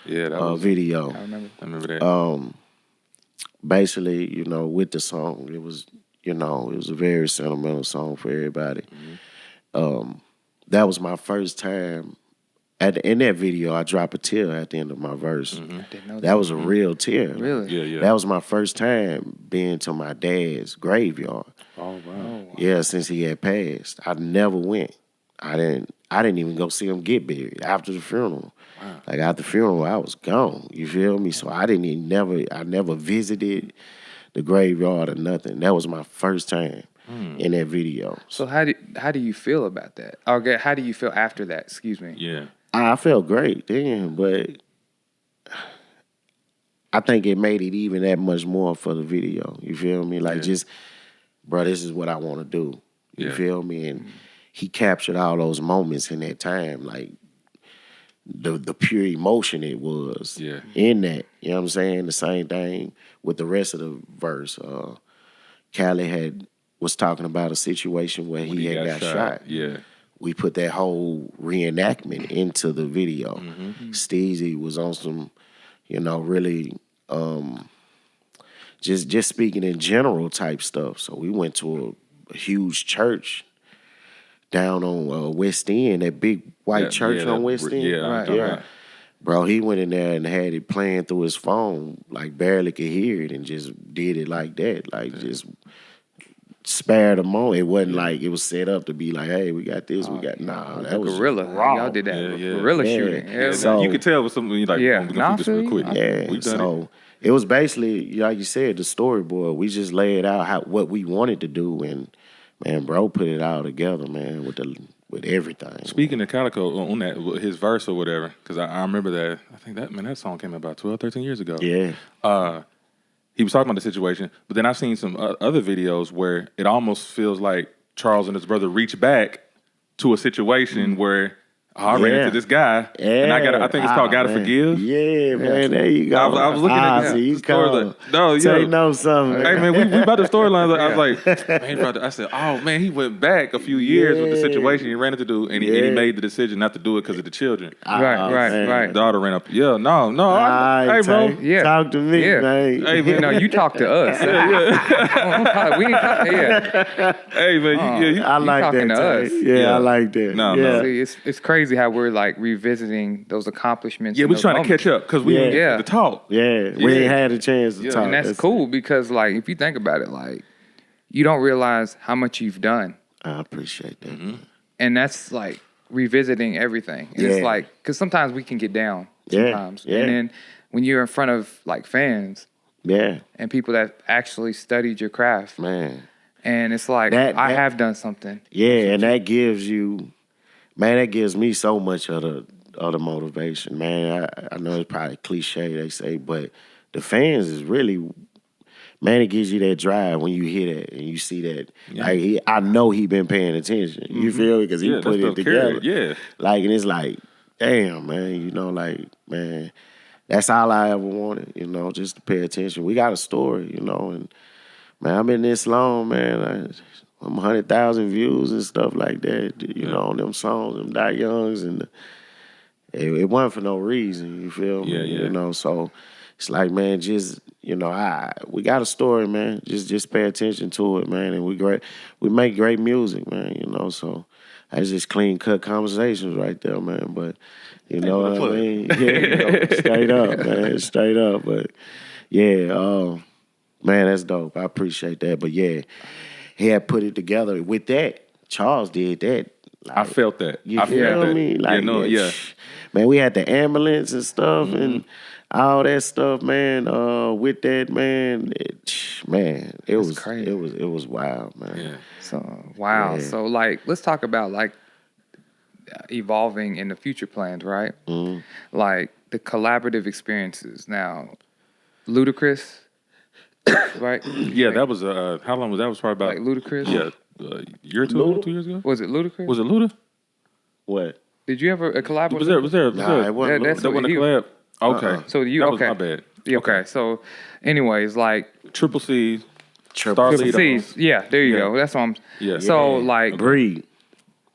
Speaker 3: video.
Speaker 1: I
Speaker 2: remember that.
Speaker 3: Basically, you know, with the song, it was a very sentimental song for everybody. That was my first time. In that video, I drop a tear at the end of my verse.
Speaker 1: I didn't know
Speaker 3: that was a real tear.
Speaker 1: Really?
Speaker 2: Yeah.
Speaker 3: That was my first time being to my dad's graveyard.
Speaker 2: Oh, wow.
Speaker 3: Yeah, since he had passed. I never went. I didn't even go see him get buried after the funeral. Wow. Like, after the funeral, I was gone. You feel me? So I never visited the graveyard or nothing. That was my first time. in that video.
Speaker 1: So how do you feel about that? Okay, how do you feel after that? Excuse me.
Speaker 2: Yeah.
Speaker 3: I felt great then, but I think it made it even that much more for the video. You feel me? Like just, bro, this is what I want to do. You feel me? And he captured all those moments in that time, like the pure emotion it was in that. You know what I'm saying? The same thing with the rest of the verse. Khaled was talking about a situation where he had got shot.
Speaker 2: Yeah.
Speaker 3: We put that whole reenactment into the video. Steezy was on some, really just speaking in general type stuff. So we went to a huge church down on West End, that big white church on West End.
Speaker 1: Right.
Speaker 3: Bro, he went in there and had it playing through his phone, like barely could hear it, and just did it like that, like just spared a moment. It wasn't like it was set up to be like, hey, we got this, we got that was
Speaker 1: guerrilla.
Speaker 3: raw.
Speaker 1: Y'all did that guerrilla shooting.
Speaker 2: Yeah.
Speaker 3: So,
Speaker 2: you could tell with something like, we're gonna do this real quick.
Speaker 3: We've done it was basically, like you said, the storyboard. We just laid out what we wanted to do, and man, bro put it all together, man, with everything.
Speaker 2: Speaking of Calico, on that, his verse or whatever, because I remember that, I think that song came out about 12, 13 years ago.
Speaker 3: Yeah.
Speaker 2: He was talking about the situation, but then I've seen some other videos where it almost feels like Charles and his brother reach back to a situation where I ran into this guy, and I think it's called Gotta Forgive.
Speaker 3: Yeah, man, there you go.
Speaker 2: I was looking at
Speaker 3: the
Speaker 2: story.
Speaker 3: Say no something.
Speaker 2: Hey, man, we about the storyline. I was like, man, brother. I said, oh, man, he went back a few years with the situation he ran into dude, and he made the decision not to do it because of the children.
Speaker 1: Right.
Speaker 2: Daughter ran up. Yeah, no. Hey, bro.
Speaker 3: Yeah. Talk to me, man.
Speaker 2: Hey, man.
Speaker 1: No, you talk to us. We ain't talking.
Speaker 2: Hey, man.
Speaker 3: I like that.
Speaker 1: To us.
Speaker 3: Yeah, I like that.
Speaker 2: No.
Speaker 1: See, it's crazy how we're like revisiting those accomplishments.
Speaker 2: Yeah, we're trying to catch up because we didn't get to talk.
Speaker 3: Yeah, we ain't had a chance to talk.
Speaker 1: And that's cool because, like, if you think about it, like, you don't realize how much you've done.
Speaker 3: I appreciate that.
Speaker 1: And that's like revisiting everything. And it's like, because sometimes we can get down sometimes. And then when you're in front of like fans and people that actually studied your craft,
Speaker 3: man,
Speaker 1: and it's like, I have done something.
Speaker 3: Yeah, and that gives you, man, that gives me so much of the motivation, man. I know it's probably cliche, they say, but the fans is really, man, it gives you that drive when you hear that and you see that.
Speaker 2: Yeah.
Speaker 3: Like, I know he been paying attention. You feel me? Because he put it together.
Speaker 2: Yeah.
Speaker 3: Like, and it's like, damn, man, like, man, that's all I ever wanted, just to pay attention. We got a story, and, man, I've been this long, man. I'm 100,000 views and stuff like that, on them songs, them Die Youngs, and it wasn't for no reason, you feel me?
Speaker 2: Yeah.
Speaker 3: So it's like, man, just, we got a story, man. Just pay attention to it, man, and we make great music, man, so that's just clean cut conversations right there, man. But you know what I mean? Yeah, straight up, man, straight up. But yeah, man, that's dope. I appreciate that. But yeah. He had put it together with that. Charles did that. Like,
Speaker 2: I felt that.
Speaker 3: You feel me? Like, man, we had the ambulance and stuff and all that stuff, man. With that, man, it was crazy. It was wild, man.
Speaker 2: Yeah.
Speaker 1: So wow. Yeah. So like, let's talk about like evolving in the future plans, right? Like the collaborative experiences. Now, Ludacris. Right?
Speaker 2: Yeah, that was how long was that? Was probably about
Speaker 1: like Ludacris.
Speaker 2: Yeah, a year or two years ago.
Speaker 1: Was it Ludacris?
Speaker 2: Was it Luda?
Speaker 3: What?
Speaker 1: Did you ever collab with?
Speaker 2: Was there?
Speaker 3: Nah, it wasn't.
Speaker 2: That wasn't a collab. Okay,
Speaker 1: so you
Speaker 2: that was my bad.
Speaker 1: Okay, so anyways, like
Speaker 2: Triple C,
Speaker 3: Triple
Speaker 1: C's. Yeah, there you go. That's what I'm.
Speaker 2: Yeah.
Speaker 1: So like
Speaker 3: Breed.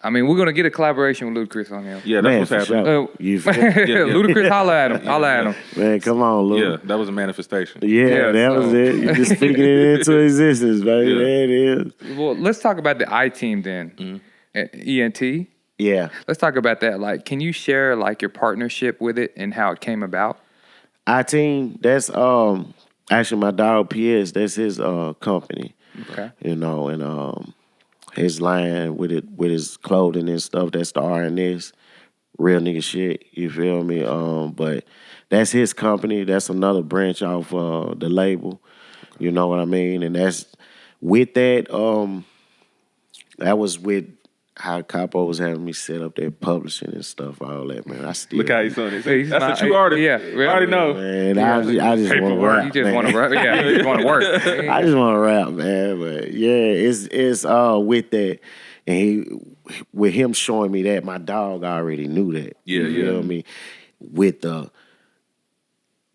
Speaker 1: I mean, we're gonna get a collaboration with Ludacris on here.
Speaker 2: Yeah, that's what's happening.
Speaker 1: Ludacris, holla at him.
Speaker 3: Man, come on, Luda.
Speaker 2: Yeah, that was a manifestation.
Speaker 3: Yeah, that was it. You just speaking it into existence, baby.
Speaker 2: Yeah.
Speaker 3: There it is.
Speaker 1: Well, let's talk about the I-Team then. ENT.
Speaker 3: Yeah.
Speaker 1: Let's talk about that. Like, can you share like your partnership with it and how it came about?
Speaker 3: I-Team, that's actually my dog PS. That's his company.
Speaker 1: Okay.
Speaker 3: And his line with his clothing and stuff, that's the R&S. Real nigga shit, you feel me? But that's his company. That's another branch off the label. You know what I mean? And that's with that, that was with how Capo was having me set up their publishing and stuff, all that, man. I still
Speaker 2: Look how he's doing it.
Speaker 1: He's
Speaker 2: That's
Speaker 1: not-
Speaker 2: a true artist.
Speaker 1: yeah,
Speaker 2: I already know.
Speaker 3: Man,
Speaker 1: Yeah.
Speaker 3: I just want to
Speaker 2: Paperwork.
Speaker 3: rap.
Speaker 1: You just
Speaker 3: man.
Speaker 1: want to rap. Yeah, you just want to work.
Speaker 3: I just want to rap, man. But yeah, it's with that, and with him showing me that, my dog already knew that.
Speaker 2: Yeah,
Speaker 3: you
Speaker 2: yeah.
Speaker 3: feel me? With the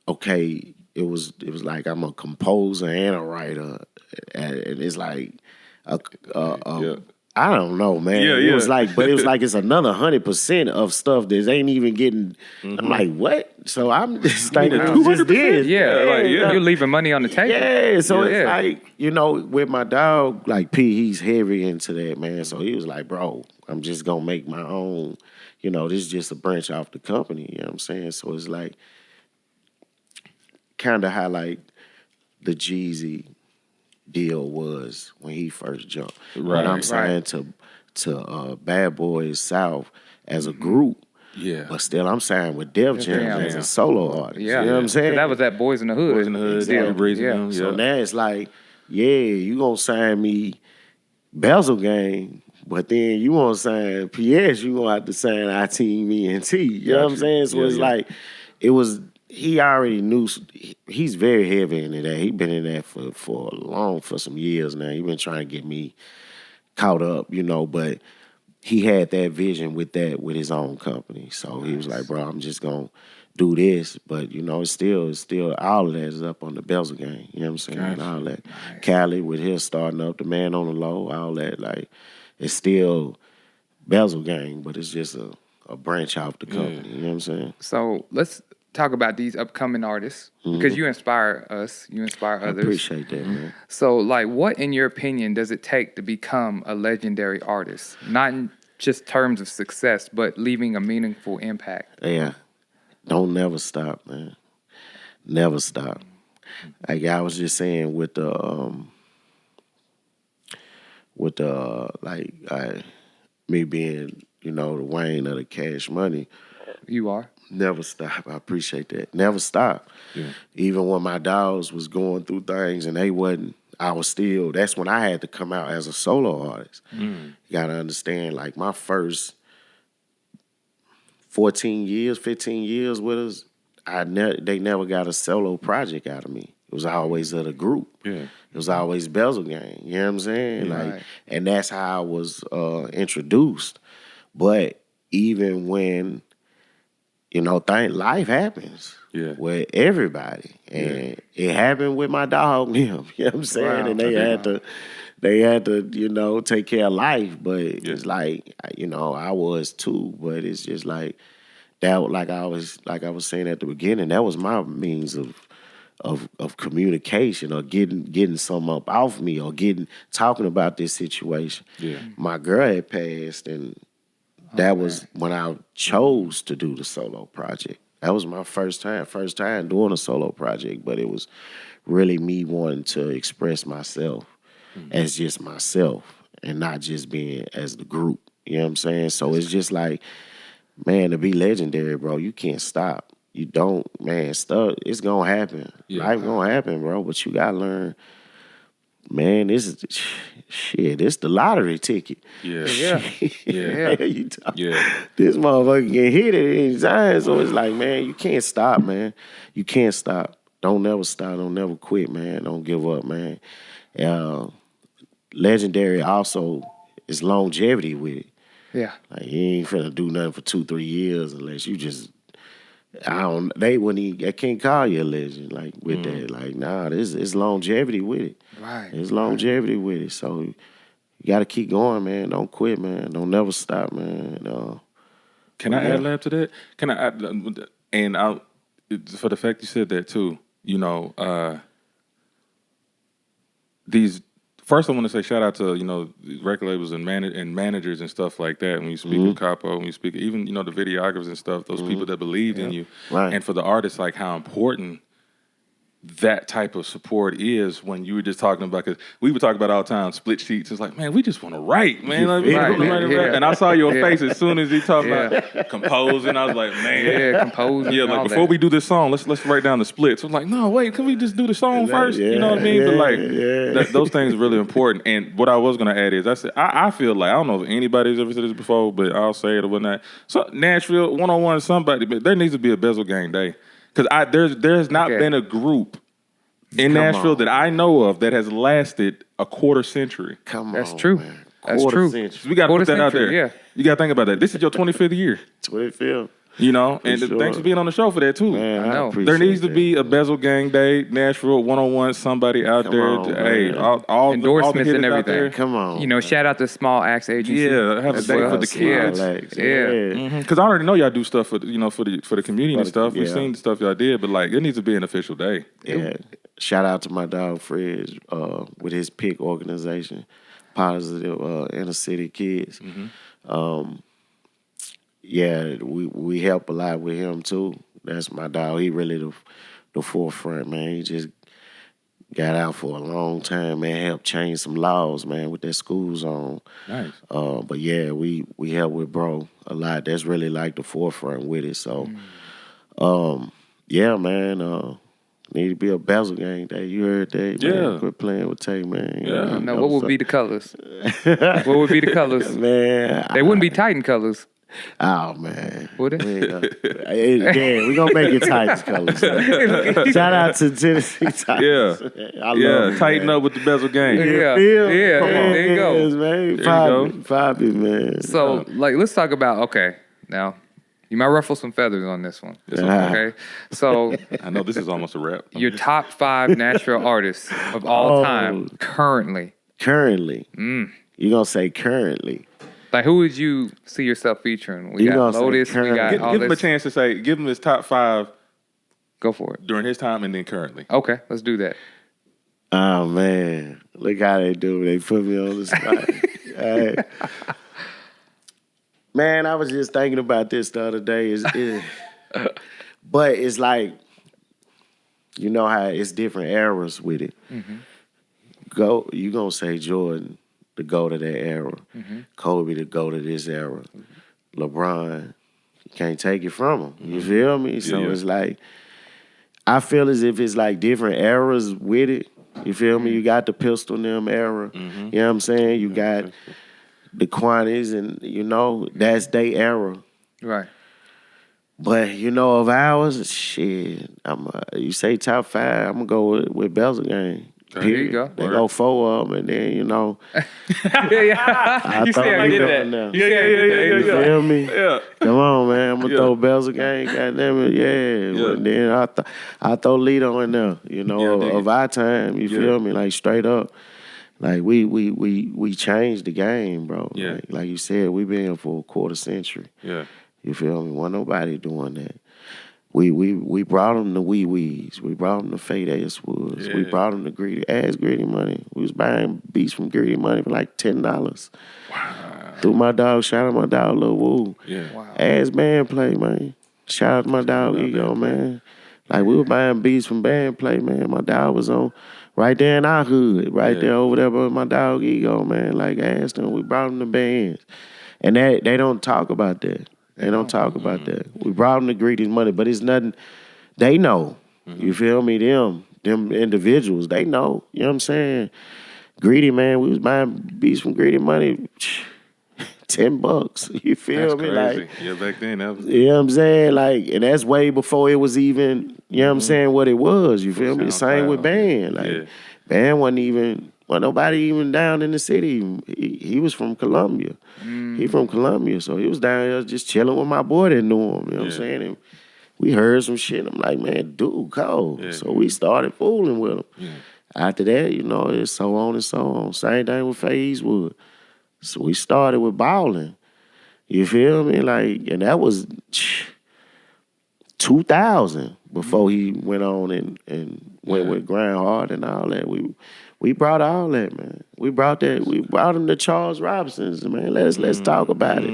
Speaker 3: okay, it was like I'm a composer and a writer, and it's like
Speaker 2: Yeah.
Speaker 3: I don't know, man.
Speaker 2: Yeah,
Speaker 3: It
Speaker 2: yeah.
Speaker 3: was like, but it was like it's another 100% of stuff that ain't even getting. I'm like, what? So I'm just like,
Speaker 2: mean a
Speaker 3: we just
Speaker 2: 200%?
Speaker 3: did.
Speaker 1: Yeah,
Speaker 2: like, yeah.
Speaker 1: You're leaving money on the table.
Speaker 3: Yeah, so it's
Speaker 1: Yeah.
Speaker 3: like, with my dog, like P, he's heavy into that, man. So he was like, bro, I'm just gonna make my own, this is just a branch off the company, you know what I'm saying? So it's like kind of how like the Jeezy deal was when he first jumped.
Speaker 2: Right,
Speaker 3: But I'm
Speaker 2: right.
Speaker 3: saying to Bad Boys South as a group,
Speaker 2: Yeah.
Speaker 3: but still I'm signed with Def Jam
Speaker 1: Jam.
Speaker 3: as a solo artist.
Speaker 1: Yeah,
Speaker 3: You know what I'm saying?
Speaker 1: That was that Boys in the Hood.
Speaker 2: Boys in the Hood,
Speaker 1: deal.
Speaker 2: Bobby Breeze and
Speaker 1: Yeah.
Speaker 2: them,
Speaker 3: So
Speaker 2: yeah.
Speaker 3: now it's like, yeah, you gonna sign me Bezzeled Gang, but then you want to sign PS, you gonna have to sign our team ENT. You know what I'm saying? So
Speaker 2: Yeah,
Speaker 3: it's
Speaker 2: yeah.
Speaker 3: like, he already knew. He's very heavy into that. He been in that for some years now. He been trying to get me caught up, but he had that vision with his own company. So he was like, bro, I'm just gonna do this, but it's still all of that is up on the Bezzeled Gang. You know what I'm saying?
Speaker 2: Gotcha.
Speaker 3: All that. Cali with his starting up, the Man on the Low, all that. Like, it's still Bezzeled Gang, but it's just a branch off the company. You know what I'm saying?
Speaker 1: So let's talk about these upcoming artists because you inspire us. You inspire
Speaker 3: I
Speaker 1: others.
Speaker 3: appreciate that, man.
Speaker 1: So, like, what in your opinion does it take to become a legendary artist? Not in just terms of success, but leaving a meaningful impact.
Speaker 3: Yeah. Don't never stop, man. Never stop. Like I was just saying with me being, the Wayne of the Cash Money,
Speaker 1: You are.
Speaker 3: never stop. I appreciate that. Never stop.
Speaker 2: Yeah.
Speaker 3: Even when my dogs was going through things and that's when I had to come out as a solo artist. You gotta understand, like my first 14 years, 15 years with us, they never got a solo project out of me. It was always of the group.
Speaker 2: Yeah.
Speaker 3: It was always Bezzeled Gang. You know what I'm saying?
Speaker 1: Right.
Speaker 3: And that's how I was introduced. But even when, life happens.
Speaker 2: Yeah.
Speaker 3: With everybody. And it happened with my dog, them. You know what I'm saying?
Speaker 1: Wow.
Speaker 3: And they had to, take care of life. But it's like, I was too. But it's just like that. Like I was saying at the beginning, that was my means of communication or getting something up off me or talking about this situation.
Speaker 2: Yeah.
Speaker 3: My girl had passed, and that was when I chose to do the solo project. That was my first time doing a solo project, but it was really me wanting to express myself as just myself and not just being as the group. You know what I'm saying? So it's just like, man, to be legendary, bro, you can't stop. You don't, man, stuff, it's gonna happen.
Speaker 2: Yeah.
Speaker 3: Life gonna happen, bro, but you gotta learn, man, this is the lottery ticket.
Speaker 2: Yeah.
Speaker 1: Yeah.
Speaker 2: Yeah. Yeah.
Speaker 3: This motherfucker can hit it any time. So it's like, man, you can't stop, man. You can't stop. Don't never stop. Don't never quit, man. Don't give up, man. Legendary also is longevity with it.
Speaker 1: Yeah.
Speaker 3: Like, you ain't finna do nothing for 2-3 years unless you just, they can't call you a legend, like, with that. Like, nah, it's longevity with it.
Speaker 1: Right.
Speaker 3: It's longevity with it. So you gotta keep going, man. Don't quit, man. Don't never stop, man.
Speaker 2: Can I add lab to that? Can I add, and for the fact you said that too, first I want to say shout out to, record labels and managers and stuff like that. When you speak of Capo, when you speak, even, the videographers and stuff, those people that believed in you.
Speaker 3: Right.
Speaker 2: And for the artists, like how important that type of support is when you were just talking about, because we would talk about all the time, split sheets. It's like, man, we just want to write, man. Like,
Speaker 1: Right.
Speaker 2: And I saw your face as soon as he talked about composing. I was like, man.
Speaker 1: Composing.
Speaker 2: Yeah, like before we do this song, let's write down the splits. I was like, no, wait, can we just do the song first? You know what I mean? But like those things are really important. And what I was gonna add is I feel like, I don't know if anybody's ever said this before, but I'll say it or whatnot. So Nashville 101 somebody, but there needs to be a Bezzeled Gang Day. Because there's not been a group in Nashville that I know of that has lasted a quarter century.
Speaker 1: That's true.
Speaker 3: Man.
Speaker 1: That's true.
Speaker 3: Century.
Speaker 2: So we got to put that out there.
Speaker 1: Yeah.
Speaker 2: You got to think about that. This is your 25th year.
Speaker 3: 25th.
Speaker 2: You know, and
Speaker 3: sure.
Speaker 2: thanks for being on the show for that too.
Speaker 3: Man, I appreciate
Speaker 2: there needs to
Speaker 3: that.
Speaker 2: be a Bezzeled Gang Day, Nashville 101, somebody out
Speaker 3: Come
Speaker 2: there.
Speaker 3: on,
Speaker 2: Hey,
Speaker 3: man.
Speaker 2: all
Speaker 1: Endorsements
Speaker 2: the
Speaker 1: and
Speaker 2: out
Speaker 1: everything.
Speaker 2: there.
Speaker 3: Come on.
Speaker 1: You know, shout out to Small Acts Agency.
Speaker 2: Yeah, have a
Speaker 1: as
Speaker 2: day
Speaker 1: well.
Speaker 2: for the kids.
Speaker 1: Yeah.
Speaker 2: Because I already know y'all do stuff for the community and stuff. We've
Speaker 3: yeah.
Speaker 2: seen the stuff y'all did, but like it needs to be an official day.
Speaker 3: Yeah. Shout out to my dog Fred with his PIC organization, Positive Inner City Kids. Yeah, we help a lot with him too. That's my dog. He really the forefront, man. He just got out for a long time, man. Helped change some laws, man, with that school zone.
Speaker 2: Nice.
Speaker 3: But yeah, we help with bro a lot. That's really like the forefront with it. So, yeah, man. Need to be a Bezzeled Gang Day. You heard that, man?
Speaker 2: Yeah.
Speaker 3: Quit playing with Tay, man.
Speaker 2: Yeah.
Speaker 1: Now, what would be the colors? What would be the colors?
Speaker 3: Man,
Speaker 1: They wouldn't be Titan colors,
Speaker 3: oh man.
Speaker 1: would it?
Speaker 3: Again, we gonna make it Titans colors. Man. Shout out to Tennessee Titans.
Speaker 2: Yeah.
Speaker 3: I love it,
Speaker 2: Tighten
Speaker 3: man.
Speaker 2: up with the Bezzeled Gang.
Speaker 1: Yeah.
Speaker 3: Yeah,
Speaker 1: Come on. There you go.
Speaker 3: Yes, man.
Speaker 2: There you
Speaker 3: Poppy, man.
Speaker 1: So, like, let's talk about, okay, now, you might ruffle some feathers on this one. Okay? So,
Speaker 2: I know this is almost a wrap.
Speaker 1: your top 5 Nashville artists of all time currently.
Speaker 3: Currently. You gonna say currently.
Speaker 1: Like, who would you see yourself featuring? We
Speaker 3: You
Speaker 1: got
Speaker 3: gonna say
Speaker 1: Lotus, we
Speaker 3: currently.
Speaker 1: got all
Speaker 2: Give him a
Speaker 1: this.
Speaker 2: chance to say, give him his top 5
Speaker 1: Go for it.
Speaker 2: during his time and then currently.
Speaker 1: Okay, let's do that.
Speaker 3: Oh man. Look how they do. They put me on the spot. Hey. Man, I was just thinking about this the other day. But it's like, you know how it's different eras with it. You gonna say Jordan to go to that era, Kobe to go to this era, LeBron, you can't take it from him. You feel me? So it's like, I feel as if it's like different eras with it. You feel me? You got the Pistol and them era. You know what I'm saying? You got the Quanties, and you know that's their era.
Speaker 1: Right.
Speaker 3: But you know of ours, shit. You say top 5, I'm gonna go with Bezzeled Gang.
Speaker 1: There you go.
Speaker 3: They go 4 of them, and then you know.
Speaker 1: Yeah. You see how I did that?
Speaker 2: Yeah.
Speaker 3: You feel me?
Speaker 2: Yeah.
Speaker 3: Come on, man. I'm gonna throw Bezzeled Gang. Goddamn it, yeah. But then I throw Lito in there. You know, of our time. You feel me? Like straight up. Like we changed the game, bro.
Speaker 2: Yeah.
Speaker 3: Like you said, we been here for a quarter century.
Speaker 2: Yeah.
Speaker 3: You feel me? Wasn't nobody doing that. We brought them the wee wees. We brought them the fade ass woods. We brought them the greedy money. We was buying beats from Greedy Money for like $10. Wow. Through my dog, shout out my dog Lil Woo.
Speaker 2: Yeah.
Speaker 1: Wow.
Speaker 3: Ass band play, man. Shout out to my dog Ego, man. Like we were buying beats from band play, man. My dog was on right there in our hood, right there over there with my dog Ego, man. Like asked them, we brought them the bands. And they don't talk about that. They don't talk about that. We brought them the Greedy's money, but it's nothing. They know. You feel me? Them individuals, they know. You know what I'm saying? Greedy, man, we was buying beats from Greedy Money, $10. You feel me?
Speaker 2: Crazy.
Speaker 3: Like,
Speaker 2: Yeah, back then that was.
Speaker 3: you know what I'm saying? Like, and that's way before it was even, you know what I'm saying, what it was. You feel me? The same with Band. Like, Band wasn't nobody even down in the city. He was from Columbia. He from Columbia, so he was down there just chilling with my boy that knew him. You know what I'm saying? And we heard some shit. I'm like, man, dude, cold. So we started fooling with him. After that, you know, it's so on and so on. Same thing with Faye Eastwood. So we started with balling. You feel me? Like, and that was 2000 before he went on and went with Grind Hard and all that. We brought all that, man. We brought him to Charles Robinson's, man. Let's talk about it.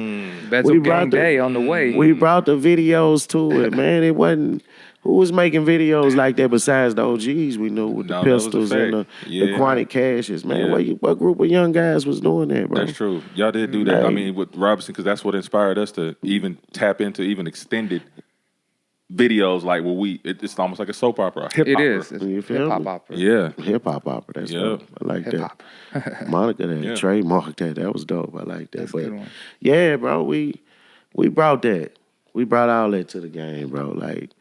Speaker 1: Bezzeled Gang Day on the way.
Speaker 3: We brought the videos to it, man. It wasn't who was making videos like that besides the OGs we knew with the
Speaker 2: No, that was a
Speaker 3: pistols and
Speaker 2: fact.
Speaker 3: the Quantic Cashes, man. What group of young guys was doing that, bro?
Speaker 2: That's true. Y'all did do that. I
Speaker 3: Like-
Speaker 2: mean, with Robinson, because that's what inspired us to even tap into even extended videos like it's almost like a soap opera, hip
Speaker 1: It
Speaker 2: opera.
Speaker 1: is. It's
Speaker 3: You feel
Speaker 1: hip hop
Speaker 3: me?
Speaker 1: opera.
Speaker 2: Yeah.
Speaker 3: Hip hop opera, that's dope. I like
Speaker 1: Hip hop.
Speaker 3: that. Monica that trademarked that. That was dope. I like that.
Speaker 1: That's a
Speaker 3: But
Speaker 1: good one.
Speaker 3: yeah, bro, we brought that. We brought all that to the game, bro. Like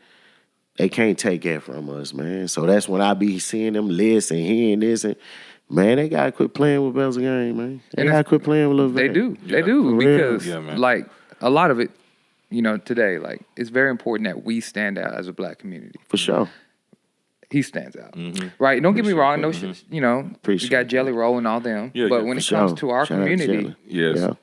Speaker 3: they can't take that from us, man. So that's when I be seeing them list and hearing this and man, they gotta quit playing with Bezzeled Gang, man. They
Speaker 1: And
Speaker 3: gotta quit playing with Lil Vac.
Speaker 1: They do. They
Speaker 2: Yeah.
Speaker 1: do
Speaker 3: For real.
Speaker 1: because
Speaker 2: Yeah, man.
Speaker 1: like a lot of it, you know, today, like it's very important that we stand out as a black community.
Speaker 3: For sure.
Speaker 1: He stands out, right? Don't get me wrong. No shit, you know, we
Speaker 3: Appreciate
Speaker 1: got Jelly Roll and all them.
Speaker 2: Yeah,
Speaker 1: but
Speaker 2: yeah,
Speaker 1: when
Speaker 3: For
Speaker 1: it
Speaker 3: sure.
Speaker 1: comes to our
Speaker 3: Shout out to
Speaker 1: community,
Speaker 3: Jelly.
Speaker 2: Yes.
Speaker 3: Yeah.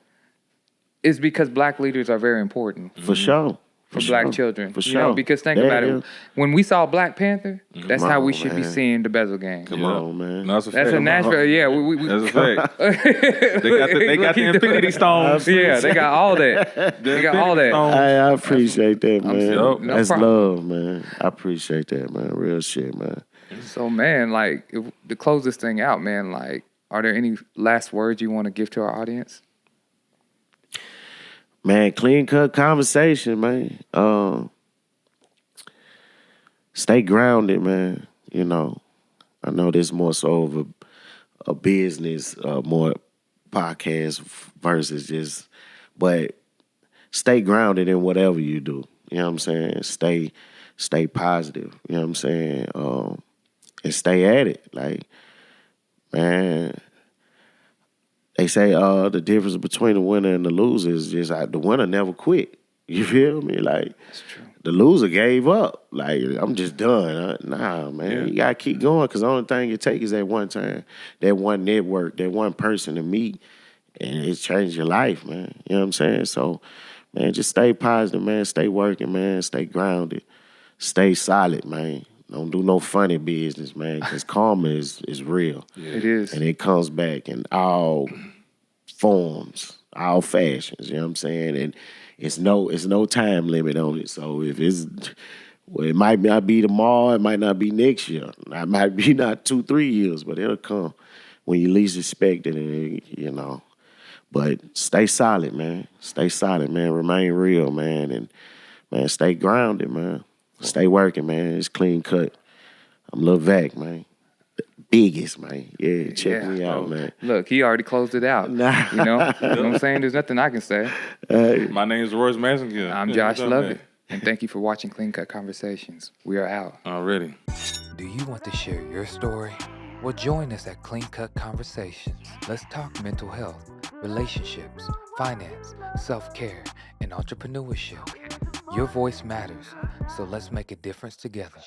Speaker 1: it's because black leaders are very important
Speaker 3: For sure.
Speaker 1: for black children.
Speaker 3: For
Speaker 1: you
Speaker 3: sure.
Speaker 1: know, because think
Speaker 3: That
Speaker 1: about
Speaker 3: is-
Speaker 1: it. When we saw Black Panther, that's
Speaker 3: Come
Speaker 1: how we
Speaker 3: on,
Speaker 1: should be
Speaker 3: man.
Speaker 1: seeing the Bezzeled Gang.
Speaker 3: Come on, man.
Speaker 2: No, that's a
Speaker 1: That's
Speaker 2: fact.
Speaker 1: a Nashville. Yeah, we
Speaker 2: That's a fact. They got the Infinity Stones.
Speaker 1: Yeah, they got all that. They got all that.
Speaker 3: I appreciate that, man.
Speaker 2: so-
Speaker 1: no
Speaker 3: That's
Speaker 1: problem.
Speaker 3: love, man. I appreciate that, man. Real shit, man.
Speaker 1: So, man, like, to close this thing out, man, like, are there any last words you want to give to our audience?
Speaker 3: Man, clean cut conversation, man. Stay grounded, man. You know, I know this more so of a business, more podcast versus just, but stay grounded in whatever you do. You know what I'm saying? Stay positive. You know what I'm saying? And stay at it. Like, man, they say the difference between the winner and the loser is just the winner never quit. You feel me? Like,
Speaker 1: That's true.
Speaker 3: the loser gave up. Like, I'm just done. Nah, man.
Speaker 2: Yeah.
Speaker 3: You got to keep going because the only thing it takes is that one time, that one network, that one person to meet, and it changed your life, man. You know what I'm saying? So, man, just stay positive, man. Stay working, man. Stay grounded. Stay solid, man. Don't do no funny business, man, because karma is real.
Speaker 1: It is.
Speaker 3: And it comes back in all forms, all fashions, you know what I'm saying? And it's no time limit on it. So if it might not be tomorrow, it might not be next year. It might be not 2-3 years, but it'll come when you least expect it, and you know. But stay solid, man. Stay solid, man. Remain real, man. And, man, stay grounded, man. Stay working, man. It's clean cut. I'm Lil Vac, man. The biggest, man. Yeah, check me out, man.
Speaker 1: Look, he already closed it out.
Speaker 3: Nah.
Speaker 1: You know what I'm saying? There's nothing I can say.
Speaker 2: My name is Royce Manson.
Speaker 1: I'm Josh Lovett, and thank you for watching Clean Cut Conversations. We are out.
Speaker 2: Already.
Speaker 4: Do you want to share your story? Well, join us at Clean Cut Conversations. Let's talk mental health, relationships, finance, self-care, and entrepreneurship. Your voice matters, so let's make a difference together.